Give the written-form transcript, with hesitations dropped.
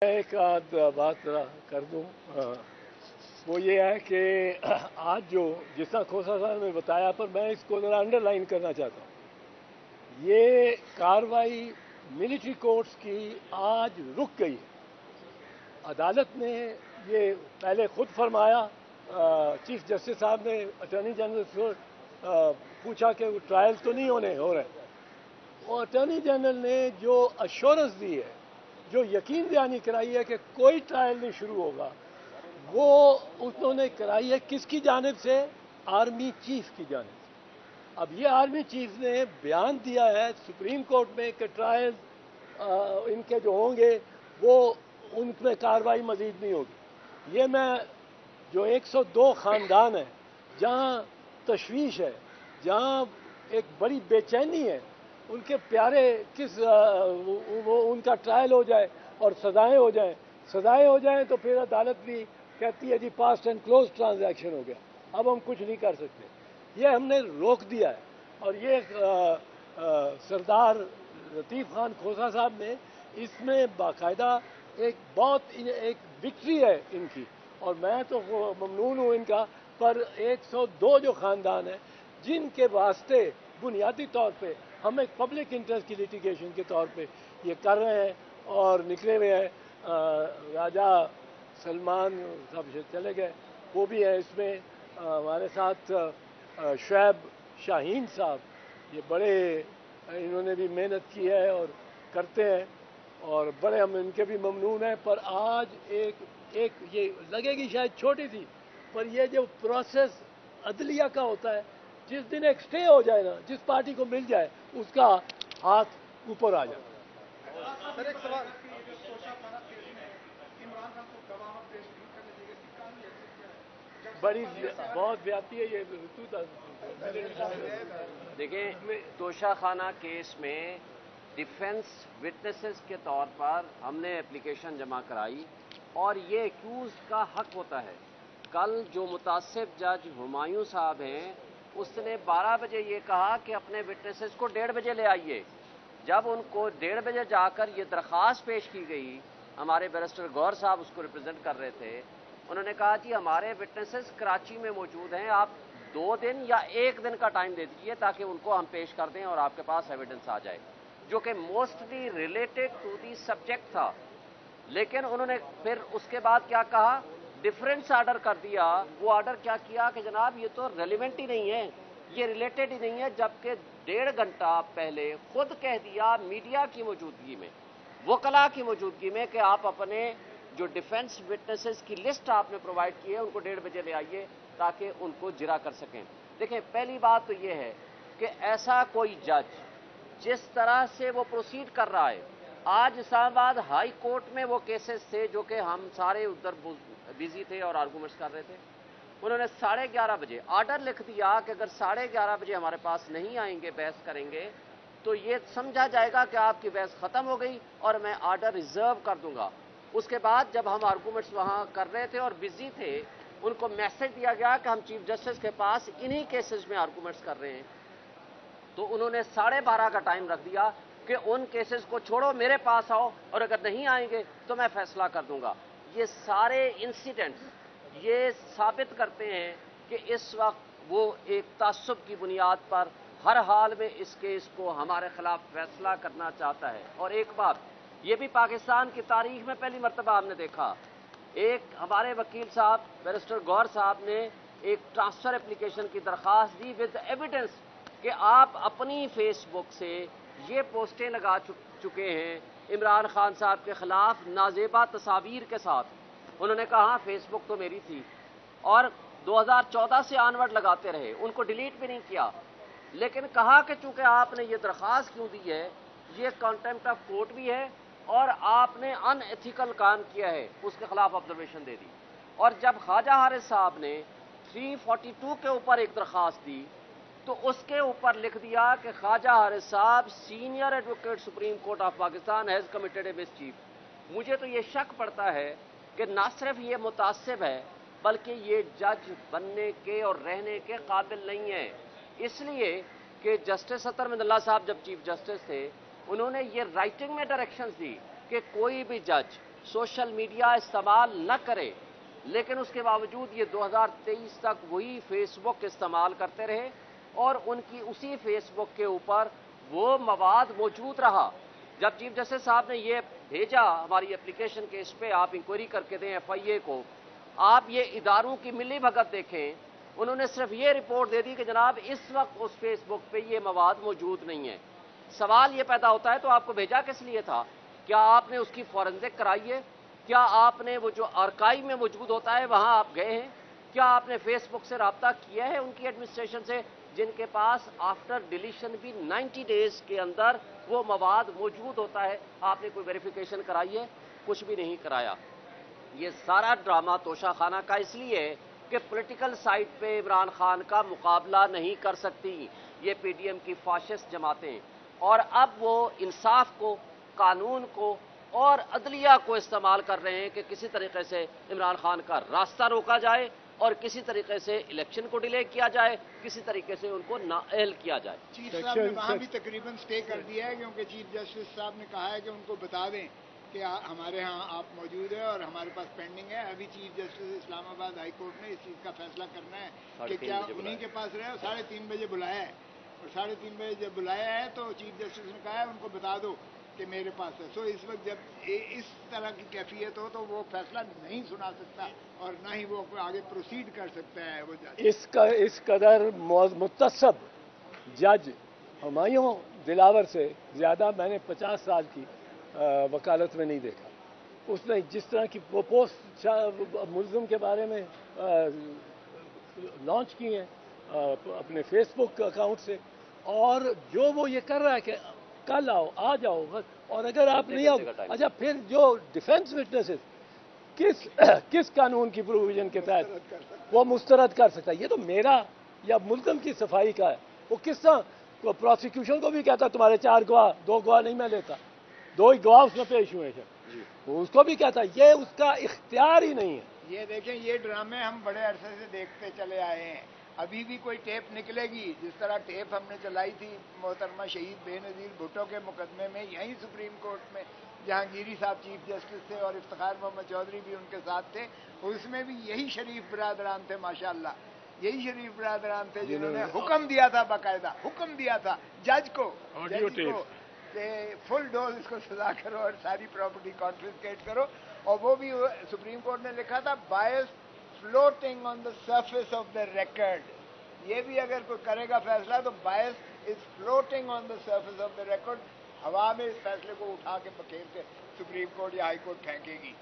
एक आध बात ज़रा कर दूं। वो ये है कि आज जो जिस तरह खोसा साहब ने बताया, पर मैं इसको ज़रा अंडरलाइन करना चाहता हूँ। ये कार्रवाई मिलिट्री कोर्ट्स की आज रुक गई है। अदालत ने ये पहले खुद फरमाया, चीफ जस्टिस साहब ने अटॉर्नी जनरल से पूछा कि वो ट्रायल तो नहीं हो रहे, और अटॉर्नी जनरल ने जो अश्योरेंस दी है, जो यकीन दहानी कराई है कि कोई ट्रायल नहीं शुरू होगा, वो उन्होंने कराई है किसकी जानिब से? आर्मी चीफ की जानिब से। अब ये आर्मी चीफ ने बयान दिया है सुप्रीम कोर्ट में कि ट्रायल इनके जो होंगे वो उनमें कार्रवाई मजीद नहीं होगी। ये मैं जो 102 ख़ानदान है जहाँ तशवीश है, जहाँ एक बड़ी बेचैनी है, उनके प्यारे किस वो उनका ट्रायल हो जाए और सज़ाएँ हो जाएं तो फिर अदालत भी कहती है जी पास्ट एंड क्लोज ट्रांजैक्शन हो गया, अब हम कुछ नहीं कर सकते। ये हमने रोक दिया है। और ये सरदार लतीफ़ खान खोसा साहब ने इसमें बाकायदा एक विक्ट्री है इनकी, और मैं तो ममनून हूँ इनका। पर 102 जो ख़ानदान है जिनके वास्ते बुनियादी तौर पे हम एक पब्लिक इंटरेस्ट की लिटिगेशन के तौर पे ये कर रहे हैं और निकले हुए हैं। राजा सलमान साहब चले गए, वो भी है इसमें। हमारे साथ शुएब शाहीन साहब, ये बड़े इन्होंने भी मेहनत की है और करते हैं, और बड़े हम इनके भी ममनून हैं। पर आज एक ये लगेगी शायद छोटी सी, पर ये जो प्रोसेस अदलिया का होता है, जिस दिन एक स्टे हो जाए ना, जिस पार्टी को मिल जाए उसका हाथ ऊपर आ जाए। सर एक सवाल, बड़ी बहुत व्यापी है ये ऋतु। देखिए, तोशा खाना केस में डिफेंस विटनेसेस के तौर पर हमने एप्लीकेशन जमा कराई, और ये एक्यूज का हक होता है। कल जो मुतासिब जज हुमायूं साहब हैं, उसने 12 बजे ये कहा कि अपने विटनेसेस को 1:30 बजे ले आइए। जब उनको 1:30 बजे जाकर ये दरख्वास्त पेश की गई, हमारे बैरिस्टर गौर साहब उसको रिप्रेजेंट कर रहे थे, उन्होंने कहा जी हमारे विटनेसेस कराची में मौजूद हैं, आप 2 दिन या 1 दिन का टाइम दे दीजिए ताकि उनको हम पेश कर दें और आपके पास एविडेंस आ जाए, जो कि mostly related to the subject था। लेकिन उन्होंने फिर उसके बाद क्या कहा, डिफरेंस आर्डर कर दिया। वो आर्डर क्या किया कि जनाब ये तो रेलिवेंट ही नहीं है, ये रिलेटेड ही नहीं है, जबकि 1.5 घंटा पहले खुद कह दिया मीडिया की मौजूदगी में, वकला की मौजूदगी में, कि आप अपने जो डिफेंस विटनेसेस की लिस्ट आपने प्रोवाइड की है उनको 1:30 बजे ले आइए ताकि उनको जिरा कर सकें। देखें, पहली बात तो ये है कि ऐसा कोई जज जिस तरह से वो प्रोसीड कर रहा है, आज इस्लामाबाद हाई कोर्ट में वो केसेस थे जो कि हम सारे उधर बिजी थे और आर्गूमेंट्स कर रहे थे। उन्होंने 11:30 बजे आर्डर लिख दिया कि अगर 11:30 बजे हमारे पास नहीं आएंगे, बहस करेंगे, तो ये समझा जाएगा कि आपकी बहस खत्म हो गई और मैं आर्डर रिजर्व कर दूंगा। उसके बाद जब हम आर्गूमेंट्स वहां कर रहे थे और बिजी थे, उनको मैसेज दिया गया कि हम चीफ जस्टिस के पास इन्हीं केसेस में आर्गूमेंट्स कर रहे हैं, तो उन्होंने 12:30 का टाइम रख दिया कि उन केसेस को छोड़ो, मेरे पास आओ, और अगर नहीं आएंगे तो मैं फैसला कर दूंगा। ये सारे इंसिडेंट्स ये साबित करते हैं कि इस वक्त वो एक तासुब की बुनियाद पर हर हाल में इस केस को हमारे खिलाफ फैसला करना चाहता है। और एक बात ये भी पाकिस्तान की तारीख में पहली मरतबा हमने देखा, एक हमारे वकील साहब बैरिस्टर गौर साहब ने एक ट्रांसफर एप्लीकेशन की दरख्वास्त दी विद एविडेंस कि आप अपनी फेसबुक से ये पोस्टें लगा चुके हैं इमरान खान साहब के खिलाफ नाजेबा तस्वीर के साथ। उन्होंने कहा फेसबुक तो मेरी थी, और 2014 से ऑनवर्ड लगाते रहे, उनको डिलीट भी नहीं किया, लेकिन कहा कि चूंकि आपने ये दरख्वास्त क्यों दी है, ये कॉन्टेम्प्ट ऑफ कोर्ट भी है और आपने अनएथिकल काम किया है, उसके खिलाफ ऑब्जर्वेशन दे दी। और जब ख्वाजा हारिस साहब ने 342 के ऊपर एक दरख्वास्त दी, तो उसके ऊपर लिख दिया कि ख्वाजा हारिस साहब senior advocate supreme court of Pakistan has committed A mischief. मुझे तो ये शक पड़ता है कि ना सिर्फ ये मुतासिब है बल्कि ये जज बनने के और रहने के काबिल नहीं है, इसलिए कि जस्टिस अतर मिनल्ला साहब जब चीफ जस्टिस थे, उन्होंने ये राइटिंग में डायरेक्शंस दी कि कोई भी जज سوشل میڈیا استعمال نہ کرے، لیکن اس کے باوجود یہ 2023 تک وہی فیس بک استعمال کرتے رہے اور ان کی اسی فیس بک کے اوپر وہ مواد موجود رہا۔ جب چیف جسٹس صاحب نے یہ بھیجا ہماری اپلیکیشن کے اس پہ آپ انکوائری کر کے دیں FIA کو، آپ یہ اداروں کی ملی بھگت دیکھیں، انہوں نے صرف یہ رپورٹ دے دی کہ جناب اس وقت اس فیس بک پہ یہ مواد موجود نہیں ہے۔ سوال یہ پیدا ہوتا ہے تو آپ کو بھیجا کس لیے تھا؟ کیا آپ نے اس کی فورنزک کرائی ہے؟ کیا آپ نے وہ جو آرکائیو میں موجود ہوتا ہے وہاں آپ گئے ہیں؟ کیا آپ نے فیس بک سے رابطہ کیا ہے ان کی ایڈمنسٹریشن سے، جن کے پاس آفٹر ڈیلیشن بھی 90 ڈیز کے اندر وہ مواد موجود ہوتا ہے؟ آپ نے کوئی ویریفیکیشن کرائی ہے؟ کچھ بھی نہیں کرایا۔ یہ سارا ڈرامہ توشہ خانہ کا اس لیے ہے کہ پولیٹیکل سائٹ پہ عمران خان کا مقابلہ نہیں کر سکتی یہ PDM کی فاشسٹ جماعتیں، اور اب وہ انصاف کو، قانون کو اور عدلیہ کو استعمال کر رہے ہیں کہ کسی طریقے سے عمران خان کا راستہ روکا جائے اور کسی طریقے سے الیکشن کو ڈیلے کیا جائے، کسی طریقے سے ان کو نااہل کیا جائے۔ چیف صاحب نے وہاں بھی تقریباً سٹے کر دیا ہے، کیونکہ چیف جسٹس صاحب نے کہا ہے کہ ان کو بتا دیں کہ ہمارے ہاں آپ موجود ہیں اور ہمارے پاس پینڈنگ ہے۔ ابھی چیف جسٹس اسلام آباد ہائی کورٹ نے اس چیز کا فیصلہ کرنا ہے کہ کیا انہیں کے پاس رہے، اور 3:30 بجے بلایا ہے، اور 3:30 بجے جب بلایا ہے تو چیف جسٹس نے کہا ہے ان کو بتا دو کہ میرے پاس ہے۔ سو اس وقت جب اس طرح کی کیفیت ہو تو وہ فیصلہ نہیں سنا سکتا اور نہ ہی وہ آگے پروسیڈ کر سکتا ہے وہ جج۔ اس قدر متصب جج ہمایوں دلاور سے زیادہ میں نے 50 سال کی وکالت میں نہیں دیکھا۔ اس نے جس طرح کی وہ پوسٹ ملزم کے بارے میں لانچ کی ہیں اپنے فیس بک اکاؤنٹ سے، اور جو وہ یہ کر رہا ہے کہ کل آؤ، آ جاؤ، اور اگر آپ نہیں آؤ، اچھا پھر جو ڈیفینس وٹنسز کس قانون کی پروویژن کے تحت وہ مسترد کر سکتا ہے؟ یہ تو میرا یا ملزم کی صفائی کا ہے۔ وہ کس طرح پروسیکیوشن کو بھی کہتا تمہارے 4 گواہ، 2 گواہ نہیں میں لیتا، 2 ہی گواہ اس میں پیش ہوئے ہیں، وہ اس کو بھی کہتا ہے، یہ اس کا اختیار ہی نہیں ہے۔ یہ دیکھیں، یہ ڈرامے ہم بڑے عرصے سے دیکھتے چلے آئے ہیں، ابھی بھی کوئی ٹیپ نکلے گی، جس طرح ٹیپ ہم نے چلائی تھی محترمہ شہید بے نظیر بھٹو کے مقدمے میں، یہیں سپریم کورٹ میں جہانگیری صاحب چیف جسٹس تھے اور افتخار محمد چودھری بھی ان کے ساتھ تھے، اس میں بھی یہی شریف برادران تھے، ماشاءاللہ یہی شریف برادران تھے جنہوں نے حکم دیا تھا، باقاعدہ حکم دیا تھا جج کو کہ فل ڈوز اس کو سزا کرو اور ساری پراپرٹی کانفiscate کرو، اور وہ بھی سپریم کورٹ نے لکھا تھا bias floating on the surface of the record. یہ بھی اگر کوئی کرے گا فیصلہ تو bias is floating on the surface of the record, ہوا میں اس فیصلے کو اٹھا کے بکھیر کے سپریم کورٹ یا ہائی کورٹ پھینکے گی۔